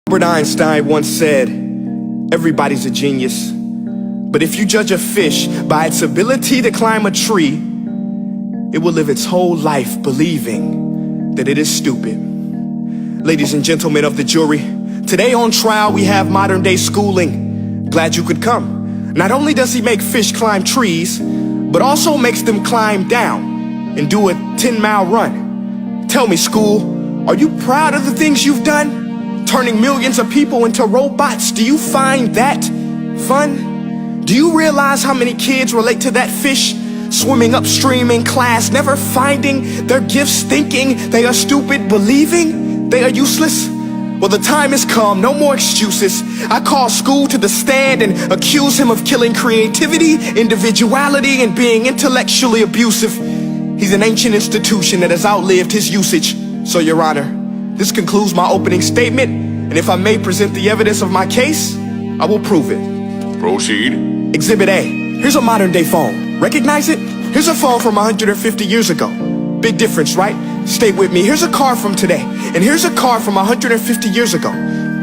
Albert Einstein once said, everybody's a genius, but if you judge a fish by its ability to climb a tree, it will live its whole life believing that it is stupid. Ladies and gentlemen of the jury, today on trial we have modern day schooling. Glad you could come. Not only does he make fish climb trees, but also makes them climb down and do a 10-mile run. Tell me, school, are you proud of the things you've done? Turning millions of people into robots, do you find that fun? Do you realize how many kids relate to that fish swimming upstream in class, never finding their gifts, thinking they are stupid, believing they are useless? Well, the time has come, no more excuses. I call school to the stand and accuse him of killing creativity, individuality, and being intellectually abusive. He's an ancient institution that has outlived his usage. So, Your Honor, this concludes my opening statement, and if I may present the evidence of my case, I will prove it. Proceed. Exhibit A. Here's a modern day phone. Recognize it? Here's a phone from 150 years ago. Big difference, right? Stay with me. Here's a car from today, and here's a car from 150 years ago.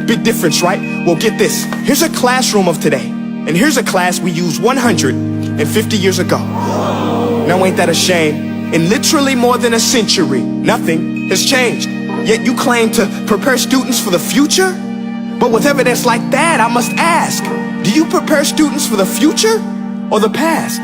Big difference, right? Well, get this. Here's a classroom of today, and here's a class we used 150 years ago. Now, ain't that a shame? In literally more than a century, nothing has changed. Yet you claim to prepare students for the future? But with evidence like that, I must ask, do you prepare students for the future or the past?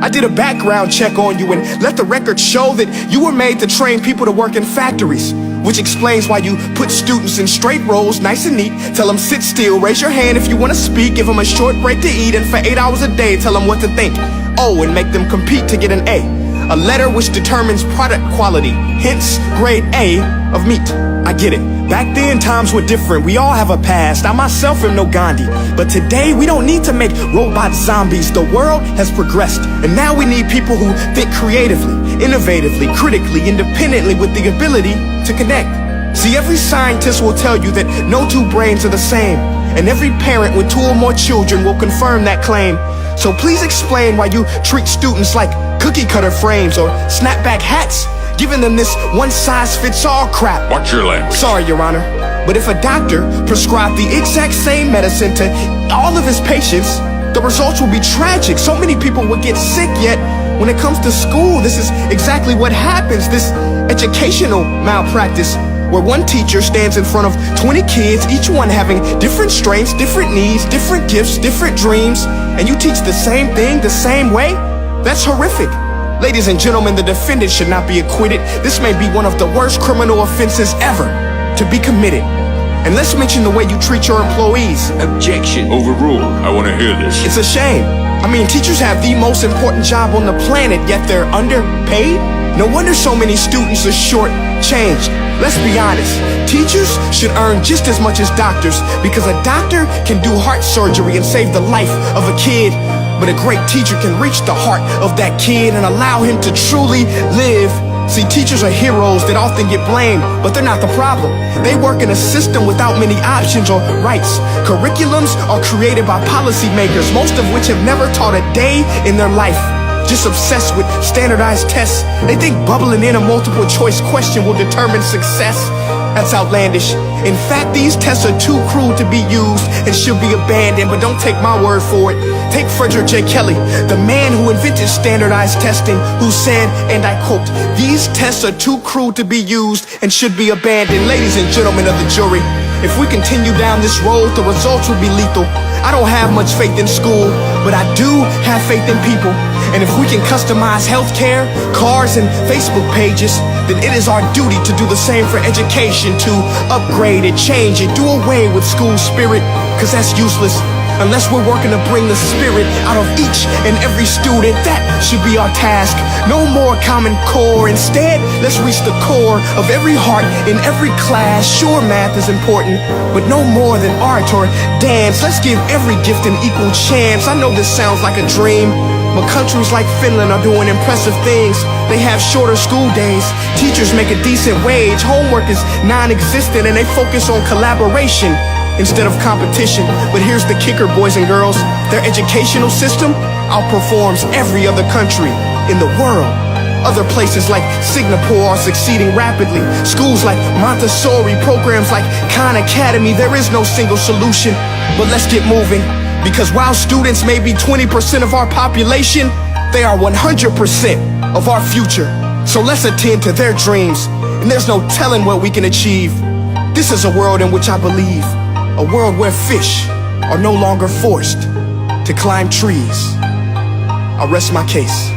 I did a background check on you and let the record show that you were made to train people to work in factories, which explains why you put students in straight rows, nice and neat, tell them sit still, raise your hand if you want to speak, give them a short break to eat, and for 8 hours a day, tell them what to think. Oh, and make them compete to get an A letter which determines product quality, hence grade A of meat. I get it. Back then, times were different. We all have a past. I myself am no Gandhi. But today, we don't need to make robot zombies. The world has progressed. And now we need people who think creatively, innovatively, critically, independently, with the ability to connect. See, every scientist will tell you that no two brains are the same. And every parent with 2 or more children will confirm that claim. So please explain why you treat students like cookie cutter frames or snapback hats, giving them this one-size-fits-all crap. Watch your language. Sorry, Your Honor, but if a doctor prescribed the exact same medicine to all of his patients, the results will be tragic. So many people would get sick, yet when it comes to school, this is exactly what happens. This educational malpractice, where one teacher stands in front of 20 kids, each one having different strengths, different needs, different gifts, different dreams, and you teach the same thing the same way? That's horrific. Ladies and gentlemen, the defendant should not be acquitted. This may be one of the worst criminal offenses ever to be committed. And let's mention the way you treat your employees. Objection. Overruled. I want to hear this. It's a shame. I mean, teachers have the most important job on the planet, yet they're underpaid? No wonder so many students are short-changed. Let's be honest, teachers should earn just as much as doctors, because a doctor can do heart surgery and save the life of a kid, but a great teacher can reach the heart of that kid and allow him to truly live. See, teachers are heroes that often get blamed, but they're not the problem. They work in a system without many options or rights. Curriculums are created by policymakers, most of which have never taught a day in their life. Just obsessed with standardized tests. They think bubbling in a multiple choice question will determine success. That's outlandish. In fact, these tests are too cruel to be used and should be abandoned, but don't take my word for it. Take Frederick J. Kelly, the man who invented standardized testing, who said, and I quote, "These tests are too cruel to be used and should be abandoned." Ladies and gentlemen of the jury, if we continue down this road, the results will be lethal. I don't have much faith in school, but I do have faith in people. And if we can customize healthcare, cars, and Facebook pages, then it is our duty to do the same for education, to upgrade it, change it, do away with school spirit, because that's useless. Unless we're working to bring the spirit out of each and every student, that should be our task. No more Common Core. Instead, let's reach the core of every heart in every class. Sure, math is important, but no more than art or dance. Let's give every gift an equal chance. I know this sounds like a dream, but countries like Finland are doing impressive things. They have shorter school days, teachers make a decent wage, homework is non-existent, and they focus on collaboration instead of competition. But here's the kicker, boys and girls. Their educational system outperforms every other country in the world. Other places like Singapore are succeeding rapidly. Schools like Montessori, programs like Khan Academy. There is no single solution, but let's get moving. Because while students may be 20% of our population, they are 100% of our future. So let's attend to their dreams, and there's no telling what we can achieve. This is a world in which I believe, a world where fish are no longer forced to climb trees. I rest my case.